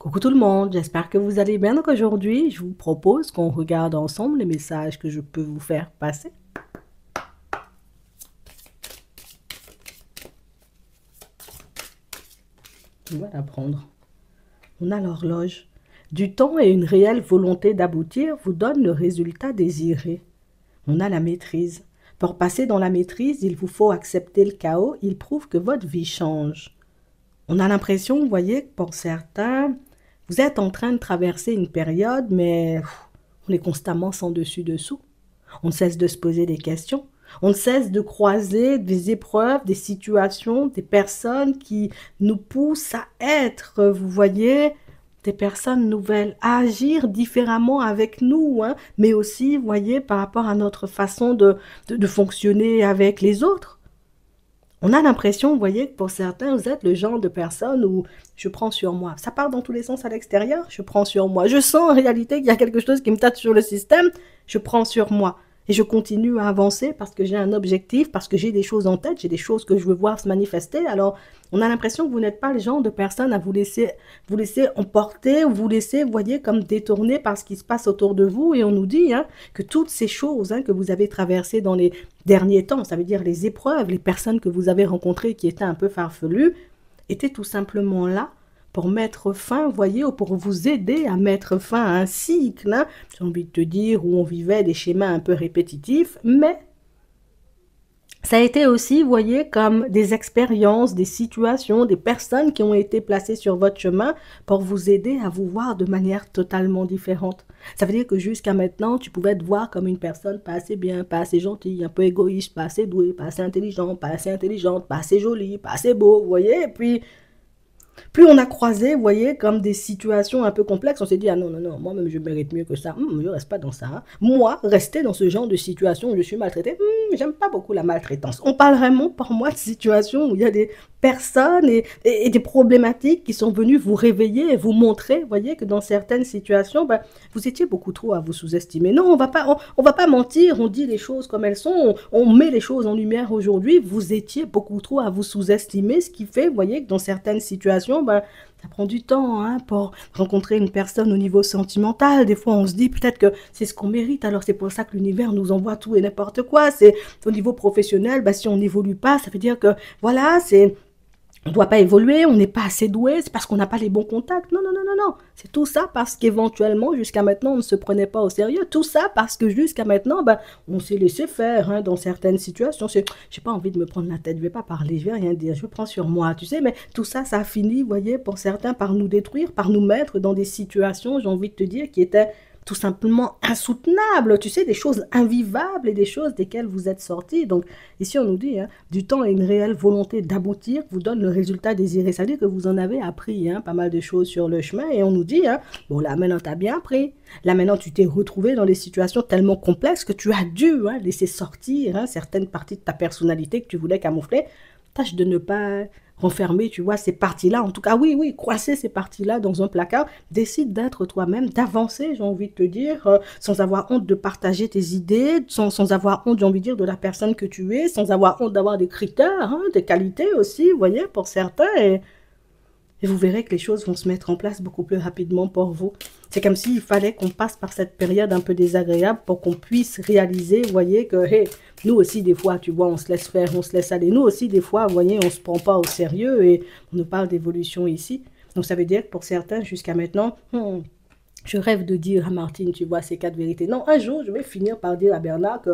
Coucou tout le monde, j'espère que vous allez bien. Donc aujourd'hui, je vous propose qu'on regarde ensemble les messages que je peux vous faire passer. On va la prendre. On a l'horloge. Du temps et une réelle volonté d'aboutir vous donnent le résultat désiré. On a la maîtrise. Pour passer dans la maîtrise, il vous faut accepter le chaos. Il prouve que votre vie change. On a l'impression, vous voyez, que pour certains, vous êtes en train de traverser une période, mais on est constamment sans dessus-dessous. On ne cesse de se poser des questions. On ne cesse de croiser des épreuves, des situations, des personnes qui nous poussent à être, vous voyez, des personnes nouvelles, à agir différemment avec nous, hein, mais aussi, vous voyez, par rapport à notre façon de fonctionner avec les autres. On a l'impression, vous voyez, que pour certains, vous êtes le genre de personne où je prends sur moi. Ça part dans tous les sens à l'extérieur, je prends sur moi. Je sens en réalité qu'il y a quelque chose qui me tâte sur le système, je prends sur moi. Et je continue à avancer parce que j'ai un objectif, parce que j'ai des choses en tête, j'ai des choses que je veux voir se manifester. Alors, on a l'impression que vous n'êtes pas le genre de personne à vous laisser emporter, ou vous laisser, vous voyez, comme détourner par ce qui se passe autour de vous. Et on nous dit hein, que toutes ces choses hein, que vous avez traversées dans les derniers temps, ça veut dire les épreuves, les personnes que vous avez rencontrées qui étaient un peu farfelues, étaient tout simplement là pour mettre fin, vous voyez, ou pour vous aider à mettre fin à un cycle, hein, j'ai envie de te dire, où on vivait des schémas un peu répétitifs, mais ça a été aussi, vous voyez, comme des expériences, des situations, des personnes qui ont été placées sur votre chemin pour vous aider à vous voir de manière totalement différente. Ça veut dire que jusqu'à maintenant, tu pouvais te voir comme une personne pas assez bien, pas assez gentille, un peu égoïste, pas assez douée, pas assez intelligente, pas assez intelligente, pas assez jolie, pas assez beau, vous voyez, et puis plus on a croisé, vous voyez, comme des situations un peu complexes, on s'est dit, ah non, non, non, moi-même je mérite mieux que ça. Je ne reste pas dans ça. Hein. Moi, rester dans ce genre de situation où je suis maltraitée, j'aime pas beaucoup la maltraitance. On parle vraiment pour moi de situations où il y a des personnes et des problématiques qui sont venues vous réveiller et vous montrer, vous voyez, que dans certaines situations, ben, vous étiez beaucoup trop à vous sous-estimer. Non, on va pas mentir, on dit les choses comme elles sont, on met les choses en lumière aujourd'hui. Vous étiez beaucoup trop à vous sous-estimer, ce qui fait, vous voyez, que dans certaines situations, ben, ça prend du temps hein, pour rencontrer une personne au niveau sentimental. Des fois, on se dit peut-être que c'est ce qu'on mérite. Alors, c'est pour ça que l'univers nous envoie tout et n'importe quoi. C'est au niveau professionnel, ben, si on n'évolue pas, ça veut dire que, voilà, on ne doit pas évoluer, on n'est pas assez doué, c'est parce qu'on n'a pas les bons contacts. Non, non, non, non, non. C'est tout ça parce qu'éventuellement, jusqu'à maintenant, on ne se prenait pas au sérieux. Tout ça parce que jusqu'à maintenant, ben, on s'est laissé faire hein, dans certaines situations. J'ai pas envie de me prendre la tête, je vais pas parler, je vais rien dire, je prends sur moi, tu sais. Mais tout ça, ça a fini, vous voyez, pour certains, par nous détruire, par nous mettre dans des situations, j'ai envie de te dire, qui étaient tout simplement insoutenables, tu sais, des choses invivables et des choses desquelles vous êtes sortis. Donc ici, on nous dit, hein, du temps et une réelle volonté d'aboutir vous donne le résultat désiré. Ça veut dire que vous en avez appris hein, pas mal de choses sur le chemin et on nous dit, hein, bon là maintenant, tu as bien appris. Là maintenant, tu t'es retrouvé dans des situations tellement complexes que tu as dû hein, laisser sortir hein, certaines parties de ta personnalité que tu voulais camoufler. Tâche de ne pas renfermer, tu vois, ces parties-là. En tout cas, oui, oui, coincer ces parties-là dans un placard. Décide d'être toi-même, d'avancer, j'ai envie de te dire, sans avoir honte de partager tes idées, sans avoir honte, j'ai envie de dire, de la personne que tu es, sans avoir honte d'avoir des critères, hein, des qualités aussi, vous voyez, pour certains. Et vous verrez que les choses vont se mettre en place beaucoup plus rapidement pour vous. C'est comme s'il fallait qu'on passe par cette période un peu désagréable pour qu'on puisse réaliser, vous voyez, que hey, nous aussi, des fois, tu vois, on se laisse faire, on se laisse aller. Nous aussi, des fois, vous voyez, on ne se prend pas au sérieux et on nous parle d'évolution ici. Donc, ça veut dire que pour certains, jusqu'à maintenant, je rêve de dire à Martine, tu vois, ces quatre vérités. Non, un jour, je vais finir par dire à Bernard que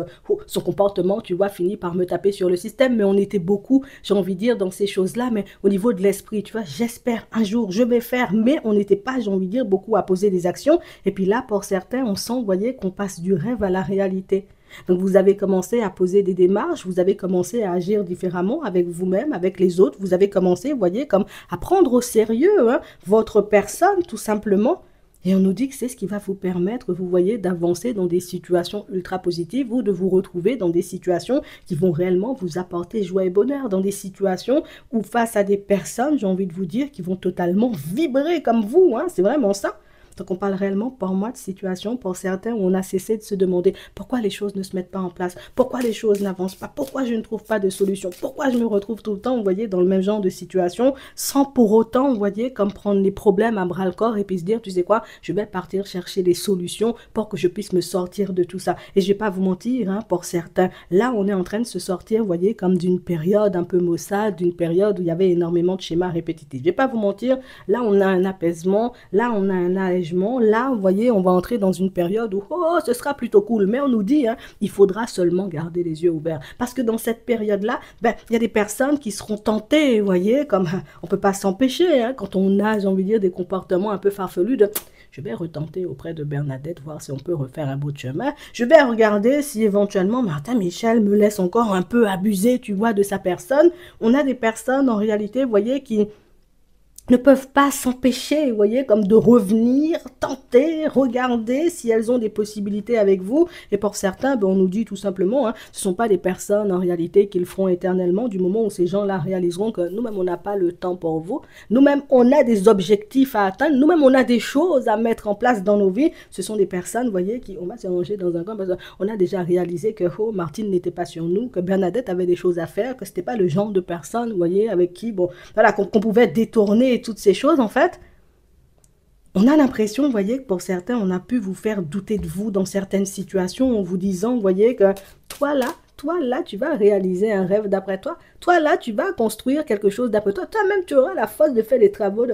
son comportement, tu vois, finit par me taper sur le système. Mais on était beaucoup, j'ai envie de dire, dans ces choses-là. Mais au niveau de l'esprit, tu vois, j'espère un jour, je vais faire. Mais on n'était pas, j'ai envie de dire, beaucoup à poser des actions. Et puis là, pour certains, on sent, vous voyez, qu'on passe du rêve à la réalité. Donc vous avez commencé à poser des démarches, vous avez commencé à agir différemment avec vous-même, avec les autres. Vous avez commencé, vous voyez, comme à prendre au sérieux hein, votre personne, tout simplement. Et on nous dit que c'est ce qui va vous permettre, vous voyez, d'avancer dans des situations ultra positives ou de vous retrouver dans des situations qui vont réellement vous apporter joie et bonheur, dans des situations où face à des personnes, j'ai envie de vous dire, qui vont totalement vibrer comme vous, hein, c'est vraiment ça. Donc on parle réellement pour moi de situation, pour certains où on a cessé de se demander pourquoi les choses ne se mettent pas en place, pourquoi les choses n'avancent pas, pourquoi je ne trouve pas de solution, pourquoi je me retrouve tout le temps, vous voyez, dans le même genre de situation, sans pour autant, vous voyez, comme prendre les problèmes à bras le corps et puis se dire, tu sais quoi, je vais partir chercher des solutions pour que je puisse me sortir de tout ça. Et je vais pas vous mentir, hein, pour certains, là on est en train de se sortir, vous voyez, comme d'une période un peu maussade, d'une période où il y avait énormément de schémas répétitifs. Je vais pas vous mentir, là on a un apaisement, là on a un allègement, là vous voyez, on va entrer dans une période où oh, ce sera plutôt cool. Mais on nous dit, hein, il faudra seulement garder les yeux ouverts. Parce que dans cette période-là, ben, il y a des personnes qui seront tentées, vous voyez, comme on peut pas s'empêcher, hein, quand on a, j'ai envie de dire, des comportements un peu farfelus de je vais retenter auprès de Bernadette, voir si on peut refaire un bout de chemin. Je vais regarder si éventuellement Martin Michel me laisse encore un peu abuser, tu vois, de sa personne. On a des personnes, en réalité, vous voyez, qui ne peuvent pas s'empêcher, vous voyez, comme de revenir, tenter, regarder si elles ont des possibilités avec vous. Et pour certains, ben, on nous dit tout simplement, hein, ce ne sont pas des personnes en réalité qui le feront éternellement du moment où ces gens-là réaliseront que nous-mêmes, on n'a pas le temps pour vous. Nous-mêmes, on a des objectifs à atteindre. Nous-mêmes, on a des choses à mettre en place dans nos vies. Ce sont des personnes, vous voyez, qui, on va se ranger dans un coin parce qu'on a déjà réalisé que oh, Martine n'était pas sur nous, que Bernadette avait des choses à faire, que ce n'était pas le genre de personne, vous voyez, avec qui, bon, voilà, qu'on pouvait détourner toutes ces choses, en fait, on a l'impression, vous voyez, que pour certains, on a pu vous faire douter de vous dans certaines situations en vous disant, vous voyez, que toi là, tu vas réaliser un rêve d'après toi. Toi là, tu vas construire quelque chose d'après toi. Toi-même, tu auras la force de faire des travaux.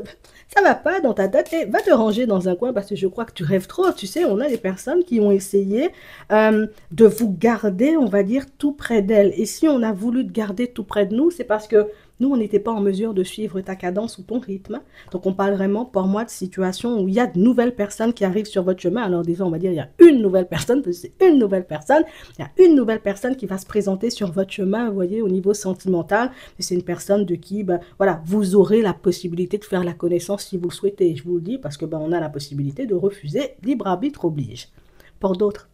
Ça va pas dans ta tête. Et va te ranger dans un coin parce que je crois que tu rêves trop. Tu sais, on a des personnes qui ont essayé de vous garder, on va dire, tout près d'elles. Et si on a voulu te garder tout près de nous, c'est parce que nous, on n'était pas en mesure de suivre ta cadence ou ton rythme. Donc, on parle vraiment, pour moi, de situations où il y a de nouvelles personnes qui arrivent sur votre chemin. Alors, déjà, on va dire, il y a une nouvelle personne, parce que c'est une nouvelle personne. Il y a une nouvelle personne qui va se présenter sur votre chemin, vous voyez, au niveau sentimental. Et c'est une personne de qui, ben, voilà, vous aurez la possibilité de faire la connaissance si vous le souhaitez. Je vous le dis parce que, ben, on a la possibilité de refuser. Libre arbitre oblige. Pour d'autres,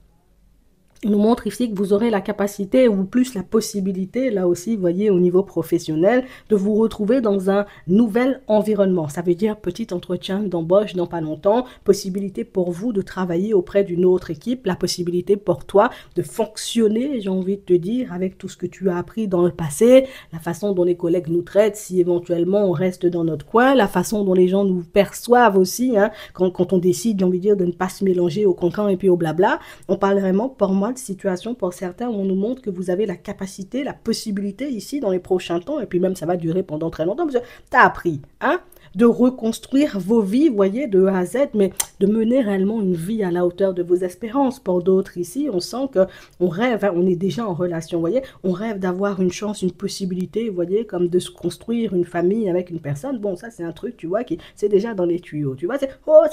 il nous montre ici que vous aurez la capacité ou plus la possibilité, là aussi, vous voyez, au niveau professionnel, de vous retrouver dans un nouvel environnement. Ça veut dire petit entretien d'embauche dans pas longtemps, possibilité pour vous de travailler auprès d'une autre équipe, la possibilité pour toi de fonctionner, j'ai envie de te dire, avec tout ce que tu as appris dans le passé, la façon dont les collègues nous traitent, si éventuellement on reste dans notre coin, la façon dont les gens nous perçoivent aussi, hein, quand on décide, j'ai envie de dire, de ne pas se mélanger au cancan et puis au blabla. On parle vraiment, pour moi, de situation pour certains où on nous montre que vous avez la capacité, la possibilité ici dans les prochains temps, et puis même ça va durer pendant très longtemps, parce que tu as appris, hein, de reconstruire vos vies, vous voyez, de A à Z, mais de mener réellement une vie à la hauteur de vos espérances. Pour d'autres ici, on sent qu'on rêve, hein, on est déjà en relation, vous voyez, on rêve d'avoir une chance, une possibilité, vous voyez, comme de se construire une famille avec une personne. Bon, ça c'est un truc, tu vois, qui c'est déjà dans les tuyaux, tu vois, c'est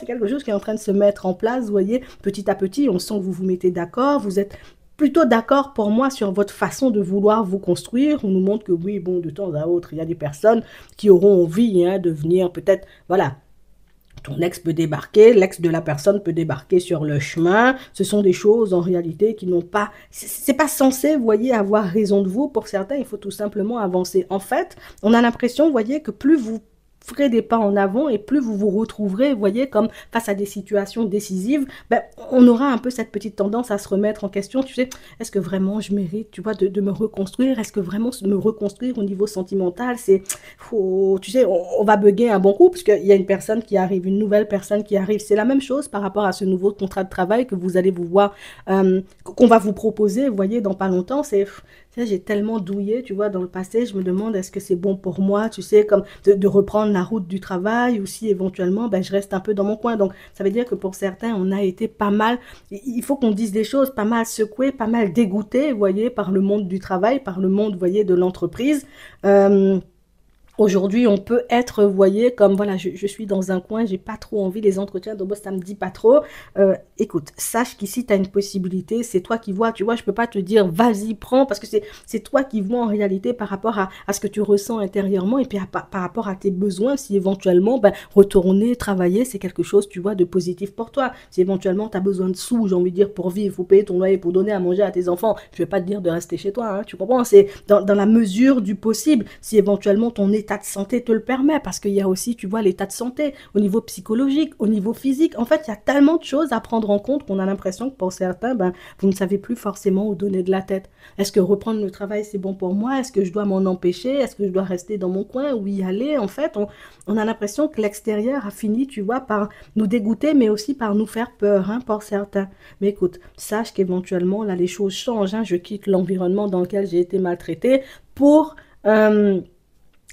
quelque chose qui est en train de se mettre en place, vous voyez, petit à petit, on sent que vous vous mettez d'accord, vous êtes plutôt d'accord pour moi sur votre façon de vouloir vous construire. On nous montre que oui, bon, de temps à autre, il y a des personnes qui auront envie, hein, de venir peut-être, voilà, ton ex peut débarquer, l'ex de la personne peut débarquer sur le chemin. Ce sont des choses en réalité qui n'ont pas, c'est pas censé, vous voyez, avoir raison de vous. Pour certains, il faut tout simplement avancer. En fait, on a l'impression, vous voyez, que plus vous ferez des pas en avant et plus vous vous retrouverez, vous voyez, comme face à des situations décisives, ben, on aura un peu cette petite tendance à se remettre en question, tu sais, est-ce que vraiment je mérite, tu vois, de me reconstruire, est-ce que vraiment me reconstruire au niveau sentimental, c'est, tu sais, on va bugger un bon coup, parce qu'il y a une personne qui arrive, une nouvelle personne qui arrive, c'est la même chose par rapport à ce nouveau contrat de travail que vous allez vous voir, qu'on va vous proposer, vous voyez, dans pas longtemps, c'est... J'ai tellement douillé, tu vois, dans le passé, je me demande est-ce que c'est bon pour moi, tu sais, comme de reprendre la route du travail ou si éventuellement, ben, je reste un peu dans mon coin. Donc, ça veut dire que pour certains, on a été pas mal, il faut qu'on dise des choses, pas mal secoués, pas mal dégoûtés, vous voyez, par le monde du travail, par le monde, vous voyez, de l'entreprise. Aujourd'hui, on peut être, vous voyez, comme voilà, je suis dans un coin, j'ai pas trop envie, les entretiens d'embauche, ça me dit pas trop. Écoute, sache qu'ici, tu as une possibilité, c'est toi qui vois, tu vois, je peux pas te dire, vas-y, prends, parce que c'est toi qui vois en réalité par rapport à ce que tu ressens intérieurement et puis par rapport à tes besoins, si éventuellement, ben, retourner, travailler, c'est quelque chose, tu vois, de positif pour toi. Si éventuellement, tu as besoin de sous, j'ai envie de dire, pour vivre, pour payer ton loyer, pour donner à manger à tes enfants, je vais pas te dire de rester chez toi, hein, tu comprends, c'est dans la mesure du possible. Si éventuellement, ton état l'état de santé te le permet, parce qu'il y a aussi, tu vois, l'état de santé au niveau psychologique, au niveau physique. En fait, il y a tellement de choses à prendre en compte qu'on a l'impression que pour certains, ben, vous ne savez plus forcément où donner de la tête. Est-ce que reprendre le travail, c'est bon pour moi? Est-ce que je dois m'en empêcher? Est-ce que je dois rester dans mon coin ou y aller? En fait, on a l'impression que l'extérieur a fini, tu vois, par nous dégoûter, mais aussi par nous faire peur, hein, pour certains. Mais écoute, sache qu'éventuellement, là, les choses changent, hein. Je quitte l'environnement dans lequel j'ai été maltraitée pour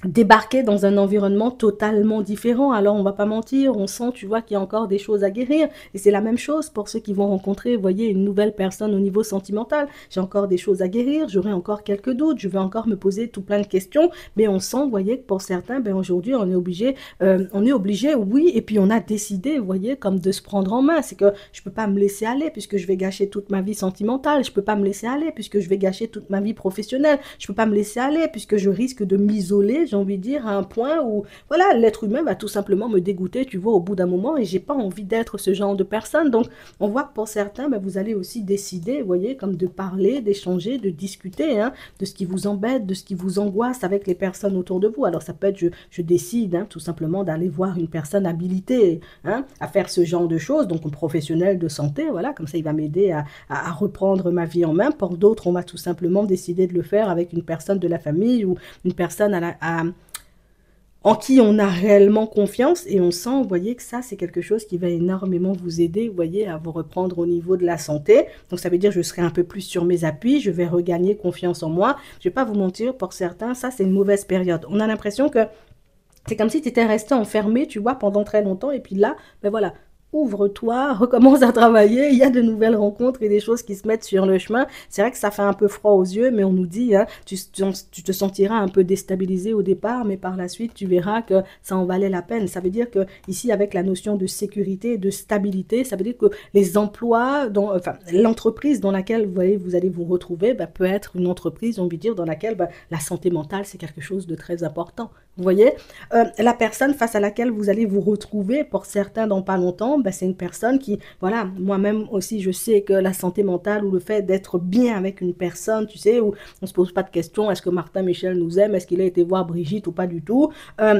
débarquer dans un environnement totalement différent. Alors, on va pas mentir, on sent, tu vois, qu'il y a encore des choses à guérir. Et c'est la même chose pour ceux qui vont rencontrer, vous voyez, une nouvelle personne au niveau sentimental. J'ai encore des choses à guérir, j'aurai encore quelques doutes, je vais encore me poser tout plein de questions. Mais on sent, vous voyez, que pour certains, ben aujourd'hui, on est obligé, oui, et puis on a décidé, vous voyez, comme de se prendre en main. C'est que je peux pas me laisser aller puisque je vais gâcher toute ma vie sentimentale. Je peux pas me laisser aller puisque je vais gâcher toute ma vie professionnelle. Je peux pas me laisser aller puisque je risque de m'isoler, j'ai envie de dire, à un point où, voilà, l'être humain va tout simplement me dégoûter, tu vois, au bout d'un moment, et j'ai pas envie d'être ce genre de personne. Donc, on voit que pour certains, ben, vous allez aussi décider, vous voyez, comme de parler, d'échanger, de discuter, hein, de ce qui vous embête, de ce qui vous angoisse avec les personnes autour de vous. Alors, ça peut être, je décide, hein, tout simplement d'aller voir une personne habilitée, hein, à faire ce genre de choses, donc un professionnel de santé, voilà, comme ça, il va m'aider à reprendre ma vie en main. Pour d'autres, on va tout simplement décider de le faire avec une personne de la famille ou une personne en qui on a réellement confiance, et on sent, vous voyez, que ça, c'est quelque chose qui va énormément vous aider, vous voyez, à vous reprendre au niveau de la santé. Donc, ça veut dire que je serai un peu plus sur mes appuis, je vais regagner confiance en moi. Je ne vais pas vous mentir, pour certains, ça, c'est une mauvaise période. On a l'impression que c'est comme si tu étais resté enfermé, tu vois, pendant très longtemps, et puis là, ben voilà, ouvre-toi, recommence à travailler, il y a de nouvelles rencontres et des choses qui se mettent sur le chemin. C'est vrai que ça fait un peu froid aux yeux, mais on nous dit, hein, tu te sentiras un peu déstabilisé au départ, mais par la suite, tu verras que ça en valait la peine. Ça veut dire que ici, avec la notion de sécurité et de stabilité, ça veut dire que les emplois, enfin, l'entreprise dans laquelle vous allez vous retrouver, bah, peut être une entreprise, on veut dire, dans laquelle bah, la santé mentale, c'est quelque chose de très important. Vous voyez, la personne face à laquelle vous allez vous retrouver, pour certains dans pas longtemps, ben, c'est une personne qui, voilà, moi-même aussi, je sais que la santé mentale ou le fait d'être bien avec une personne, tu sais, où on se pose pas de questions, est-ce que Martin Michel nous aime, est-ce qu'il a été voir Brigitte ou pas du tout,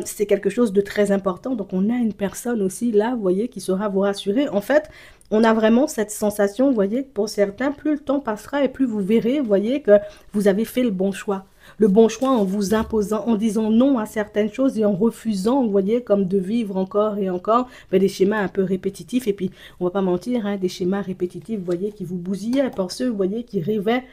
c'est quelque chose de très important. Donc, on a une personne aussi là, vous voyez, qui saura vous rassurer. En fait, on a vraiment cette sensation, vous voyez, que pour certains, plus le temps passera et plus vous verrez, vous voyez, que vous avez fait le bon choix. Le bon choix en vous imposant, en disant non à certaines choses et en refusant, vous voyez, comme de vivre encore et encore, ben, des schémas un peu répétitifs. Et puis, on va pas mentir, hein, des schémas répétitifs, vous voyez, qui vous bousillaient. Pour ceux, vous voyez, qui rêvaient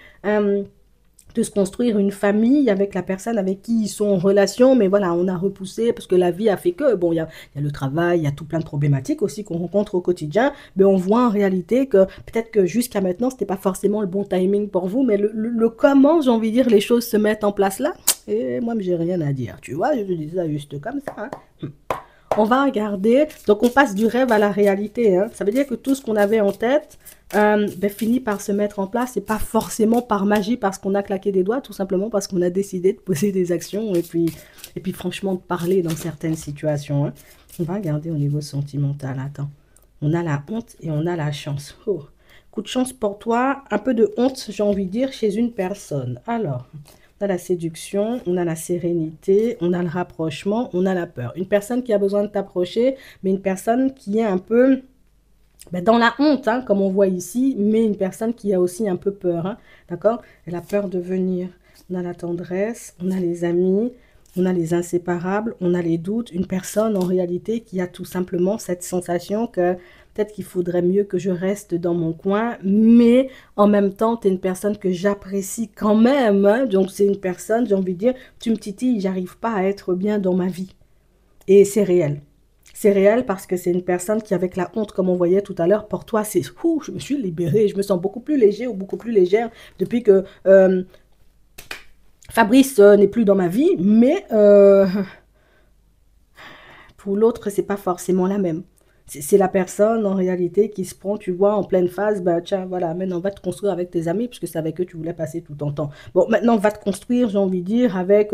de se construire une famille avec la personne avec qui ils sont en relation, mais voilà, on a repoussé parce que la vie a fait que, bon, il y a le travail, il y a tout plein de problématiques aussi qu'on rencontre au quotidien, mais on voit en réalité que peut-être que jusqu'à maintenant, c'était pas forcément le bon timing pour vous, mais le comment, j'ai envie de dire, les choses se mettent en place là, et moi, j'ai rien à dire, tu vois, je te dis ça juste comme ça, hein. On va regarder, donc on passe du rêve à la réalité, hein. Ça veut dire que tout ce qu'on avait en tête ben, finit par se mettre en place, et pas forcément par magie parce qu'on a claqué des doigts, tout simplement parce qu'on a décidé de poser des actions et puis franchement de parler dans certaines situations, hein. On va regarder au niveau sentimental, attends. On a la honte et on a la chance. Oh, coup de chance pour toi, un peu de honte, j'ai envie de dire, chez une personne. Alors, on a la séduction, on a la sérénité, on a le rapprochement, on a la peur. Une personne qui a besoin de t'approcher, mais une personne qui est un peu ben, dans la honte, hein, comme on voit ici, mais une personne qui a aussi un peu peur, hein, d'accord? Elle a peur de venir. On a la tendresse, on a les amis, on a les inséparables, on a les doutes. Une personne, en réalité, qui a tout simplement cette sensation que peut-être qu'il faudrait mieux que je reste dans mon coin, mais en même temps, tu es une personne que j'apprécie quand même, hein. Donc, c'est une personne, j'ai envie de dire, tu me titilles, j'arrive pas à être bien dans ma vie. Et c'est réel. C'est réel parce que c'est une personne qui, avec la honte, comme on voyait tout à l'heure, pour toi, c'est « Ouh, je me suis libérée, je me sens beaucoup plus léger ou beaucoup plus légère depuis que Fabrice n'est plus dans ma vie. » Mais pour l'autre, c'est pas forcément la même. C'est la personne en réalité qui se prend, tu vois, en pleine phase, bah tiens, voilà, maintenant va te construire avec tes amis, puisque c'est avec eux que tu voulais passer tout ton temps. Bon, maintenant va te construire, j'ai envie de dire, avec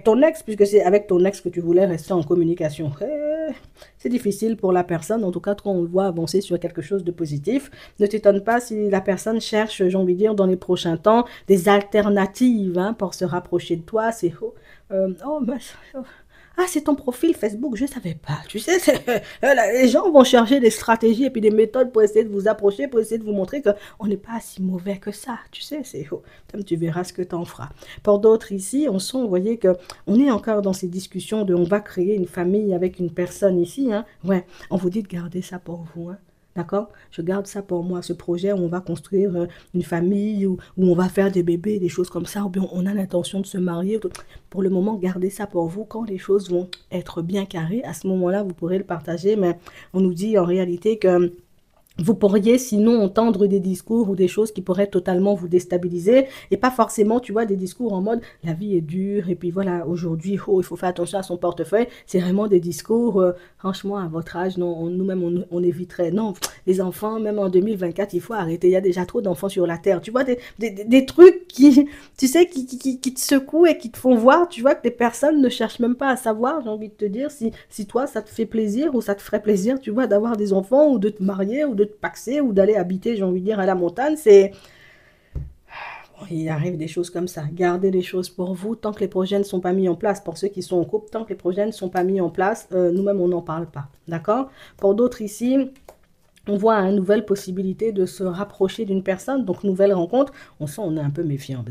ton ex, puisque c'est avec ton ex que tu voulais rester en communication. C'est difficile pour la personne, en tout cas, quand on le voit avancer sur quelque chose de positif. Ne t'étonne pas si la personne cherche, j'ai envie de dire, dans les prochains temps, des alternatives hein, pour se rapprocher de toi. C'est, oh, bah, ah, c'est ton profil Facebook, je ne savais pas. Tu sais, les gens vont chercher des stratégies et puis des méthodes pour essayer de vous approcher, pour essayer de vous montrer qu'on n'est pas si mauvais que ça. Tu sais, c'est comme tu verras ce que tu en feras. Pour d'autres ici, on sent, vous voyez, qu'on est encore dans ces discussions de on va créer une famille avec une personne ici. Hein. Ouais, on vous dit de garder ça pour vous. Hein. D'accord? Je garde ça pour moi, ce projet où on va construire une famille, où on va faire des bébés, des choses comme ça, ou bien on a l'intention de se marier. Pour le moment, gardez ça pour vous. Quand les choses vont être bien carrées, à ce moment-là, vous pourrez le partager. Mais on nous dit en réalité que vous pourriez sinon entendre des discours ou des choses qui pourraient totalement vous déstabiliser et pas forcément, tu vois, des discours en mode la vie est dure et puis voilà, aujourd'hui, oh, il faut faire attention à son portefeuille. C'est vraiment des discours, franchement, à votre âge, non, nous-mêmes, on éviterait. Non, les enfants, même en 2024, il faut arrêter. Il y a déjà trop d'enfants sur la terre. Tu vois, des trucs qui, tu sais, qui te secouent et qui te font voir, tu vois, que des personnes ne cherchent même pas à savoir, j'ai envie de te dire, si toi, ça te fait plaisir ou ça te ferait plaisir, tu vois, d'avoir des enfants ou de te marier ou de te paxer ou d'aller habiter, j'ai envie de dire, à la montagne, c'est... Bon, il arrive des choses comme ça. Gardez les choses pour vous tant que les projets ne sont pas mis en place. Pour ceux qui sont en couple, tant que les projets ne sont pas mis en place, nous-mêmes, on n'en parle pas. D'accord? Pour d'autres ici, on voit une nouvelle possibilité de se rapprocher d'une personne, donc nouvelle rencontre. On sent on est un peu méfiant.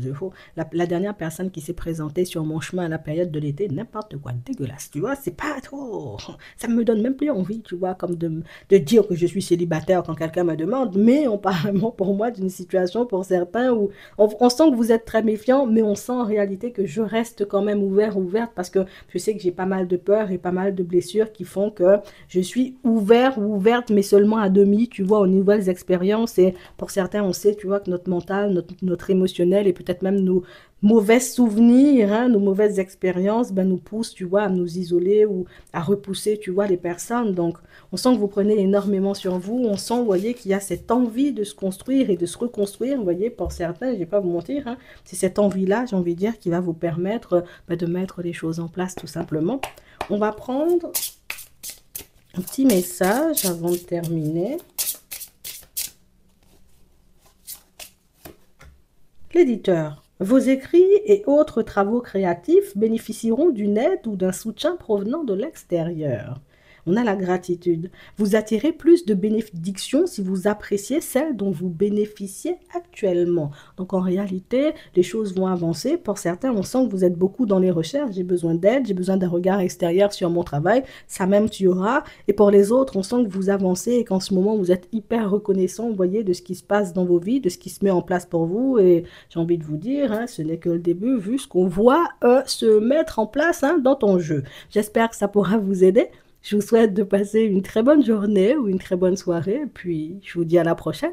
La dernière personne qui s'est présentée sur mon chemin à la période de l'été, n'importe quoi, dégueulasse, tu vois, c'est pas trop... Ça me donne même plus envie, tu vois, comme de dire que je suis célibataire quand quelqu'un me demande, mais on parle vraiment pour moi d'une situation pour certains où on sent que vous êtes très méfiant, mais on sent en réalité que je reste quand même ouvert, ouverte, parce que je sais que j'ai pas mal de peurs et pas mal de blessures qui font que je suis ouvert ou ouverte, mais seulement à demi, tu vois, aux nouvelles expériences. Et pour certains, on sait, tu vois, que notre mental, notre émotionnel et peut-être même nos mauvais souvenirs, hein, nos mauvaises expériences, ben, nous poussent, tu vois, à nous isoler ou à repousser, tu vois, les personnes. Donc, on sent que vous prenez énormément sur vous. On sent, vous voyez, qu'il y a cette envie de se construire et de se reconstruire. Vous voyez, pour certains, je ne vais pas vous mentir, hein, c'est cette envie-là, j'ai envie de dire, qui va vous permettre ben, de mettre les choses en place, tout simplement. On va prendre un petit message avant de terminer. L'éditeur. Vos écrits et autres travaux créatifs bénéficieront d'une aide ou d'un soutien provenant de l'extérieur. On a la gratitude. Vous attirez plus de bénédictions si vous appréciez celles dont vous bénéficiez actuellement. Donc en réalité, les choses vont avancer. Pour certains, on sent que vous êtes beaucoup dans les recherches. J'ai besoin d'aide, j'ai besoin d'un regard extérieur sur mon travail. Ça même tuera. Et pour les autres, on sent que vous avancez et qu'en ce moment, vous êtes hyper reconnaissant, vous voyez, de ce qui se passe dans vos vies, de ce qui se met en place pour vous. Et j'ai envie de vous dire, hein, ce n'est que le début, vu ce qu'on voit se mettre en place hein, dans ton jeu. J'espère que ça pourra vous aider. Je vous souhaite de passer une très bonne journée ou une très bonne soirée, puis je vous dis à la prochaine.